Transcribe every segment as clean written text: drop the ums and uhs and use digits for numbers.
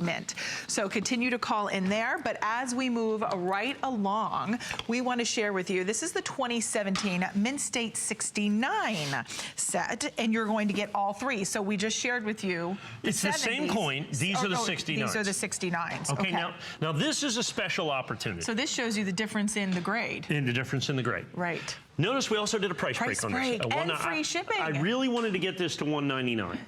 mint. So continue to call in there, but as we move right along, we want to share with you, this is the 2017 Mint State 69 set, and you're going to get all three. So we just shared with you it's the same coin. These are the 69s. These are the 69s. Okay, now this is a special opportunity. So this shows you the difference in the grade. In the difference in the grade. Right. Notice we also did a price break on this. And free shipping. I really wanted to get this to $1.99.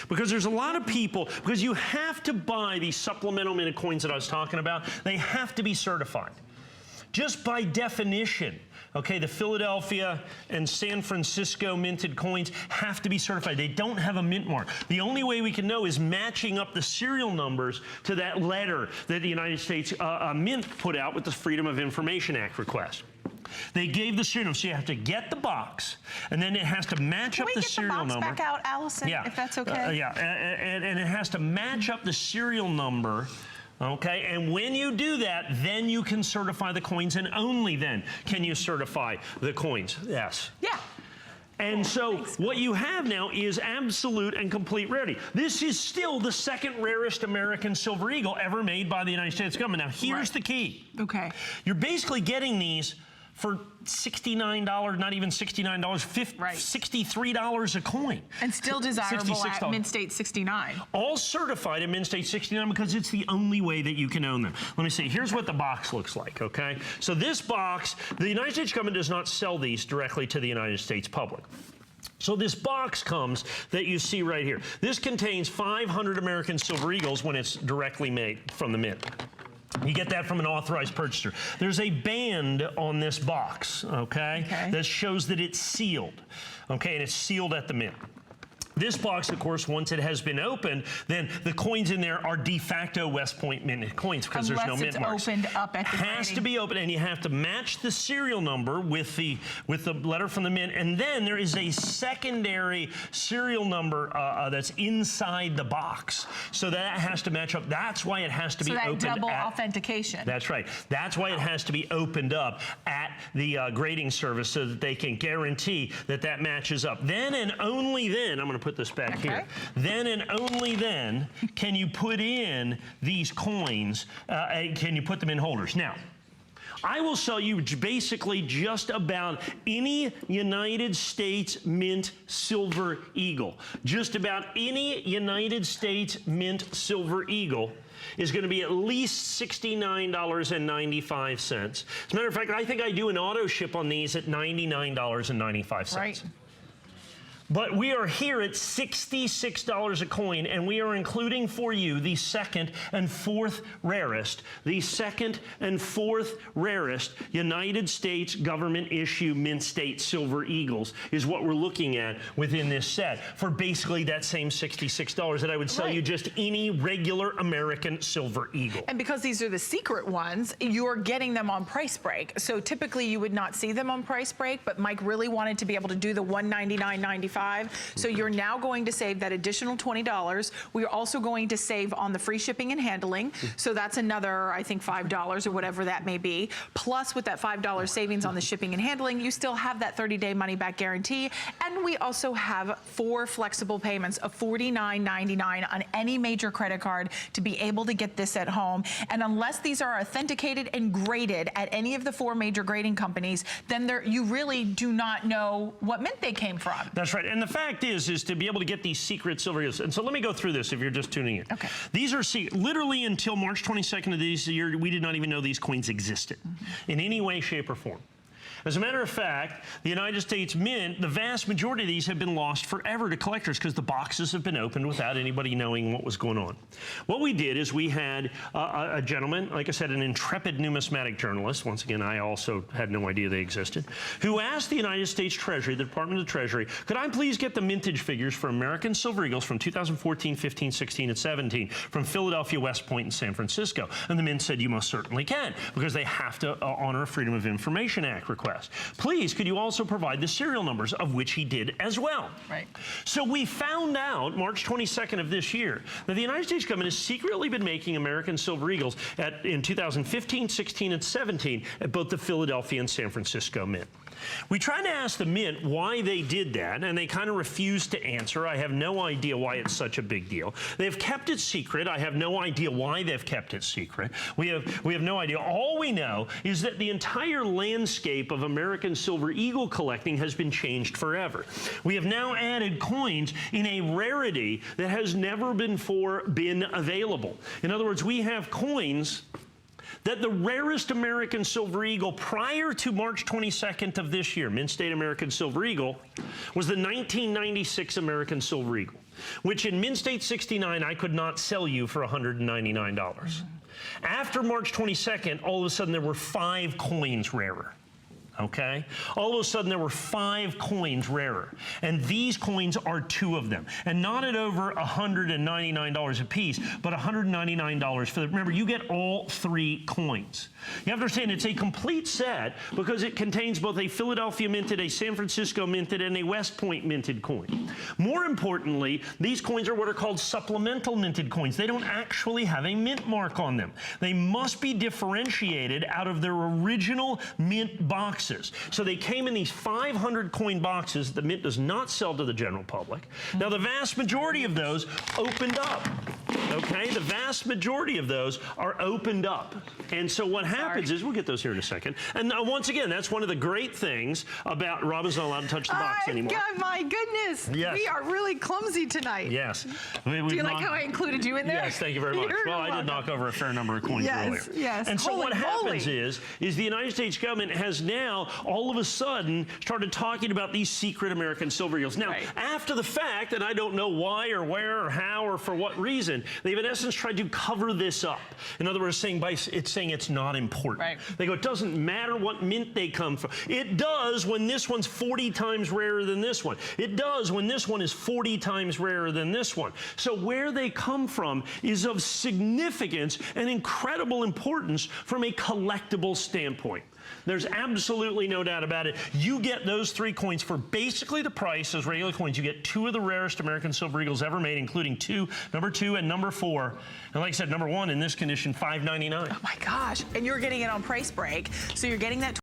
Because there's a lot of people, because you have to buy these supplemental minted coins that I was talking about, they have to be certified. Just by definition, okay, the Philadelphia and San Francisco minted coins have to be certified. They don't have a mint mark. The only way we can know is matching up the serial numbers to that letter that the United States Mint put out with the Freedom of Information Act request. They gave the serial number, so you have to get the box, and then it has to match up the serial number. Can we get the box back out, Allison, if that's okay? And it has to match up the serial number. Okay, and when you do that, then you can certify the coins, and only then can you certify the coins. Yes. Yeah. And so what you have now is absolute and complete rarity. This is still the second rarest American silver eagle ever made by the United States government. Now, here's the key. Okay. You're basically getting these for $69, not even $69, $63 a coin. And still desirable at Mint State 69. All certified at Mint State 69 because it's the only way that you can own them. Let me see, here's what the box looks like, okay? So this box, the United States government does not sell these directly to the United States public. So this box comes that you see right here. This contains 500 American silver eagles when it's directly made from the mint. You get that from an authorized purchaser. There's a band on this box, okay, that shows that it's sealed, okay, and it's sealed at the mint. This box, of course, once it has been opened, then the coins in there are de facto West Point minted coins because there's no mint marks. Unless it's opened up at the has to be open, and you have to match the serial number with the letter from the mint, and then there is a secondary serial number that's inside the box. So that has to match up. That's why it has to be opened. So that double authentication. That's right. That's why it has to be opened up at the grading service so that they can guarantee that that matches up. Then and only then, I'm going to put this back here. Then and only then can you put in these coins, can you put them in holders. Now, I will sell you basically just about any United States Mint Silver Eagle. Just about any United States Mint Silver Eagle is going to be at least $69.95. As a matter of fact, I think I do an auto ship on these at $99.95. Right. But we are here at $66 a coin, and we are including for you the second and fourth rarest, United States government issue Mint State Silver Eagles is what we're looking at within this set for basically that same $66 that I would sell you just any regular American Silver Eagle. And because these are the secret ones, you're getting them on price break. So typically you would not see them on price break, but Mike really wanted to be able to do the $199.95. So you're now going to save that additional $20. We're also going to save on the free shipping and handling. So that's another, I think, $5 or whatever that may be. Plus, with that $5 savings on the shipping and handling, you still have that 30-day money-back guarantee. And we also have 4 flexible payments of $49.99 on any major credit card to be able to get this at home. And unless these are authenticated and graded at any of the 4 major grading companies, then you really do not know what mint they came from. That's right. And the fact is to be able to get these secret silver eagles. And so let me go through this if you're just tuning in. Okay. These are literally until March 22nd of this year, we did not even know these coins existed in any way, shape, or form. As a matter of fact, the United States Mint, the vast majority of these have been lost forever to collectors because the boxes have been opened without anybody knowing what was going on. What we did is we had a gentleman, like I said, an intrepid numismatic journalist, once again, I also had no idea they existed, who asked the United States Treasury, the Department of the Treasury, could I please get the mintage figures for American Silver Eagles from 2014, 15, 16, and 17 from Philadelphia, West Point, and San Francisco? And the Mint said, you most certainly can, because they have to honor a Freedom of Information Act request. Please, could you also provide the serial numbers, of which he did as well. Right. So we found out March 22nd of this year that the United States government has secretly been making American Silver Eagles in 2015, 16, and 17 at both the Philadelphia and San Francisco Mint. We tried to ask the Mint why they did that, and they kind of refused to answer. I have no idea why it's such a big deal. They've kept it secret. I have no idea why they've kept it secret. We have no idea. All we know is that the entire landscape of American Silver Eagle collecting has been changed forever. We have now added coins in a rarity that has never before been available. In other words, we have coins that the rarest American Silver Eagle prior to March 22nd of this year, Mint State American Silver Eagle, was the 1996 American Silver Eagle, which in Mint State 69 I could not sell you for $199. After March 22nd, all of a sudden there were 5 coins rarer. Okay? All of a sudden there were 5 coins rarer. And these coins are 2 of them. And not at over $199 a piece, but $199 for the, remember, you get all 3 coins. You have to understand it's a complete set because it contains both a Philadelphia minted, a San Francisco minted, and a West Point minted coin. More importantly, these coins are what are called supplemental minted coins. They don't actually have a mint mark on them. They must be differentiated out of their original mint box. So they came in these 500 coin boxes that the Mint does not sell to the general public. Now, the vast majority of those opened up. Okay, the vast majority of those are opened up. And so what happens is, we'll get those here in a second. And once again, that's one of the great things about Robin's not allowed to touch the box anymore. God, my goodness. Yes. We are really clumsy tonight. Yes. Do you like how I included you in there? Yes, thank you very much. Well, I did knock over a fair number of coins earlier. Yes. And so what happens is the United States government has now all of a sudden started talking about these secret American Silver Eagles. Now, after the fact, and I don't know why or where or how or for what reason, they've in essence tried to cover this up. In other words, it's saying it's not important. Right. They go, it doesn't matter what mint they come from. It does when this one's 40 times rarer than this one. It does when this one is 40 times rarer than this one. So where they come from is of significance and incredible importance from a collectible standpoint. There's absolutely no doubt about it. You get those 3 coins for basically the price as regular coins. You get 2 of the rarest American Silver Eagles ever made, including number 2 and number 4. And like I said, number 1 in this condition, $5.99. Oh my gosh. And you're getting it on price break. So you're getting that